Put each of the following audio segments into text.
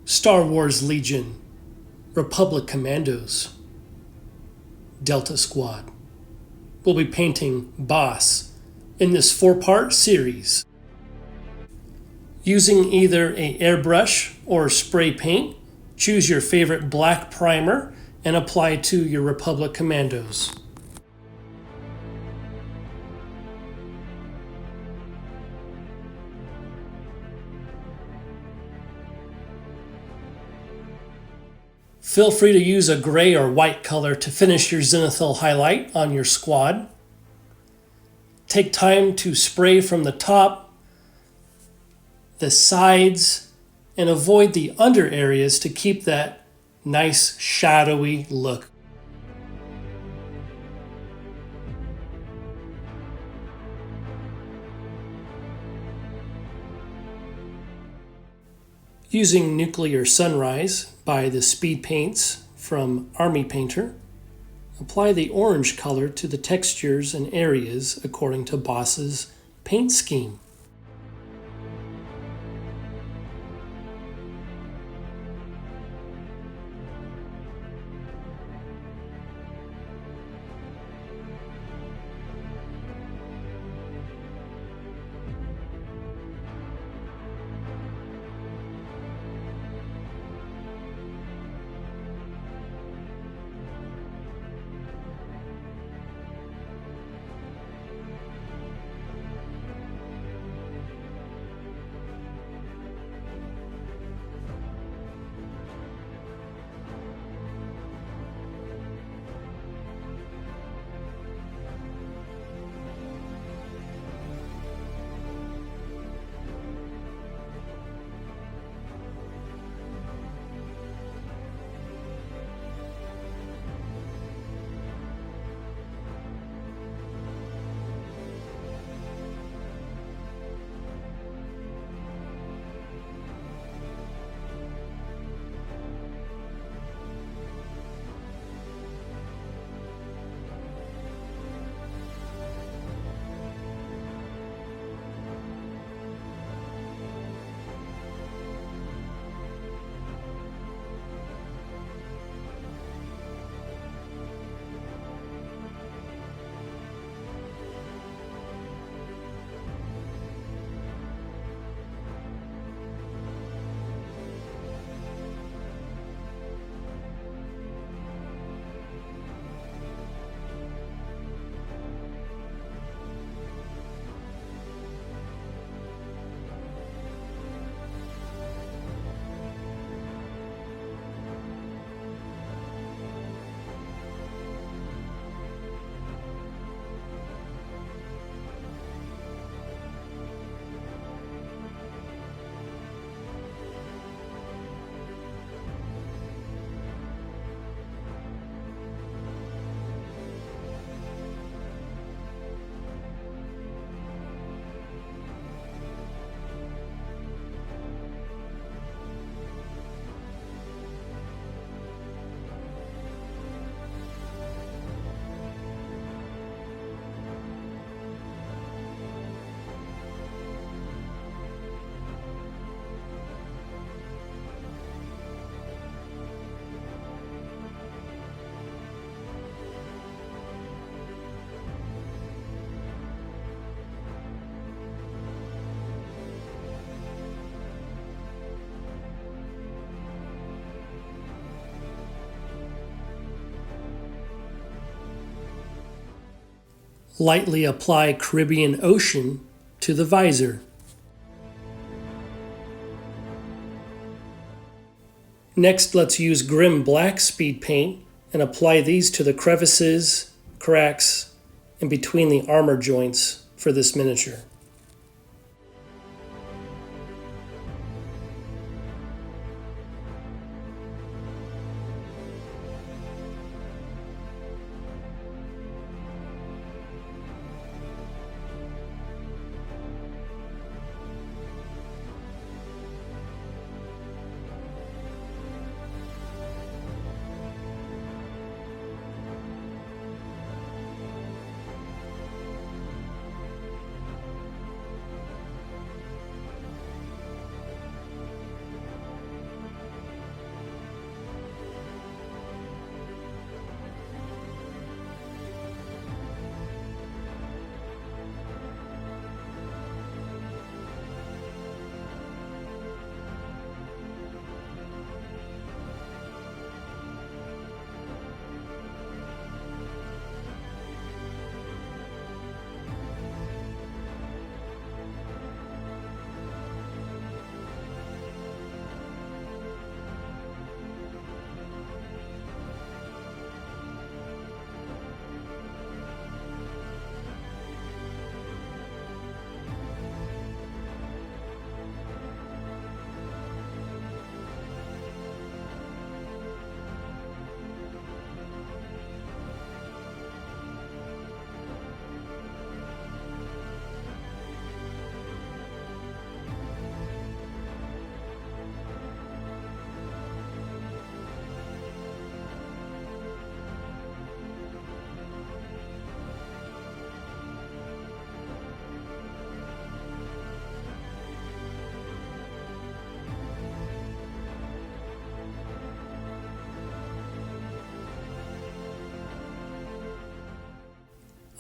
Star Wars Legion, Republic Commandos, Delta Squad. We'll be painting Boss in this 4-part series. Using either an airbrush or spray paint, choose your favorite black primer and apply to your Republic Commandos. Feel free to use a gray or white color to finish your zenithal highlight on your squad. Take time to spray from the top, the sides, and avoid the under areas to keep that nice shadowy look. Using Nuclear Sunrise by the Speed Paints from Army Painter, apply the orange color to the textures and areas according to Boss's paint scheme. Lightly apply Caribbean Ocean to the visor. Next, let's use Grim Black Speed Paint and apply these to the crevices, cracks, and between the armor joints for this miniature.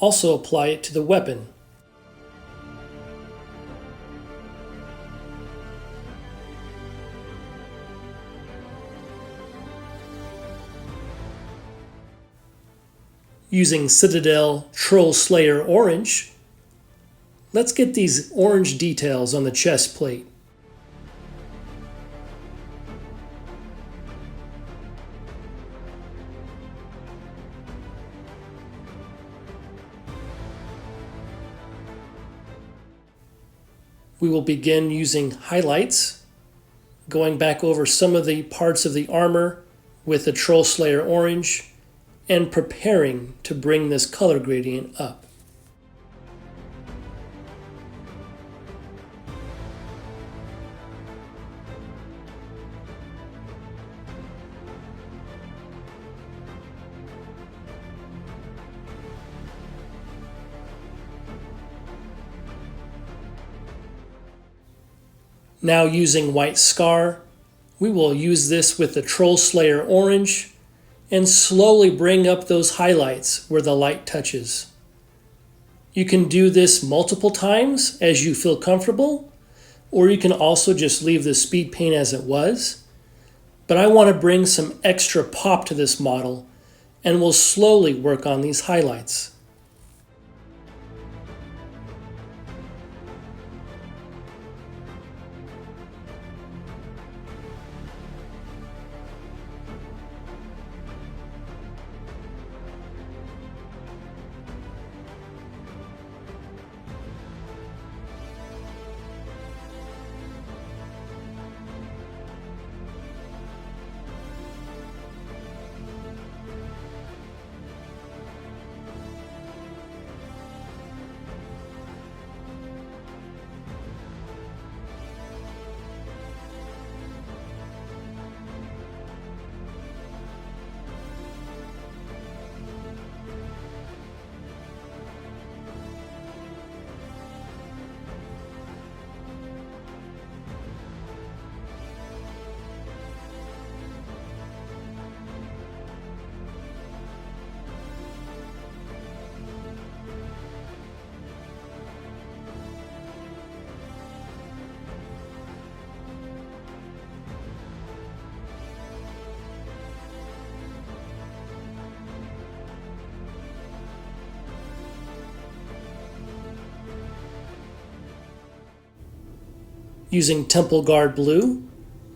Also apply it to the weapon. Using Citadel Troll Slayer Orange, let's get these orange details on the chest plate. We will begin using highlights, going back over some of the parts of the armor with the Troll Slayer Orange, and preparing to bring this color gradient up. Now using White Scar, we will use this with the Troll Slayer Orange and slowly bring up those highlights where the light touches. You can do this multiple times as you feel comfortable, or you can also just leave the speed paint as it was. But I want to bring some extra pop to this model, and we'll slowly work on these highlights. Using Temple Guard Blue,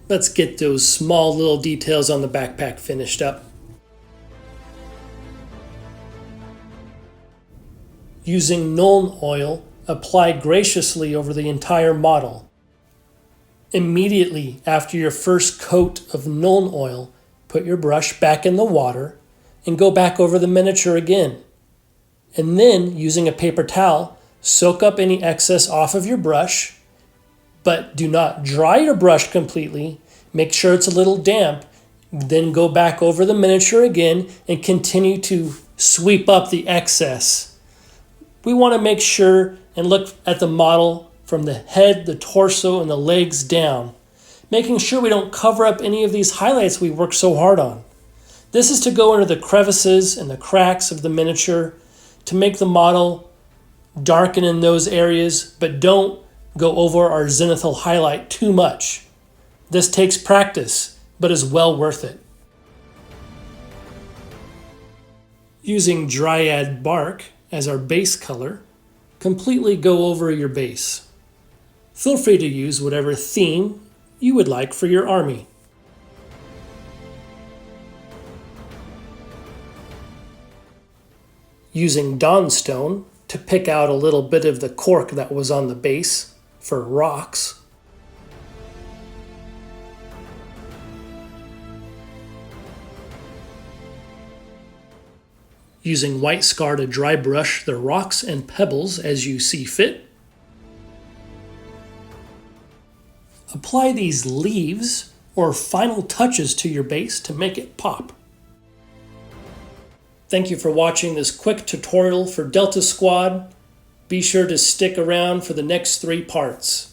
let's get those small little details on the backpack finished up. Using Nuln Oil, apply graciously over the entire model. Immediately after your first coat of Nuln Oil, put your brush back in the water and go back over the miniature again. And then, using a paper towel, soak up any excess off of your brush, but do not dry your brush completely. Make sure it's a little damp. Then go back over the miniature again and continue to sweep up the excess. We want to make sure and look at the model from the head, the torso, and the legs down, making sure we don't cover up any of these highlights we worked so hard on. This is to go into the crevices and the cracks of the miniature to make the model darken in those areas, but don't go over our zenithal highlight too much. This takes practice, but is well worth it. Using Dryad Bark as our base color, completely go over your base. Feel free to use whatever theme you would like for your army. Using Dawnstone to pick out a little bit of the cork that was on the base for rocks. Using White Scar to dry brush the rocks and pebbles as you see fit. Apply these leaves or final touches to your base to make it pop. Thank you for watching this quick tutorial for Delta Squad. Be sure to stick around for the next 3 parts.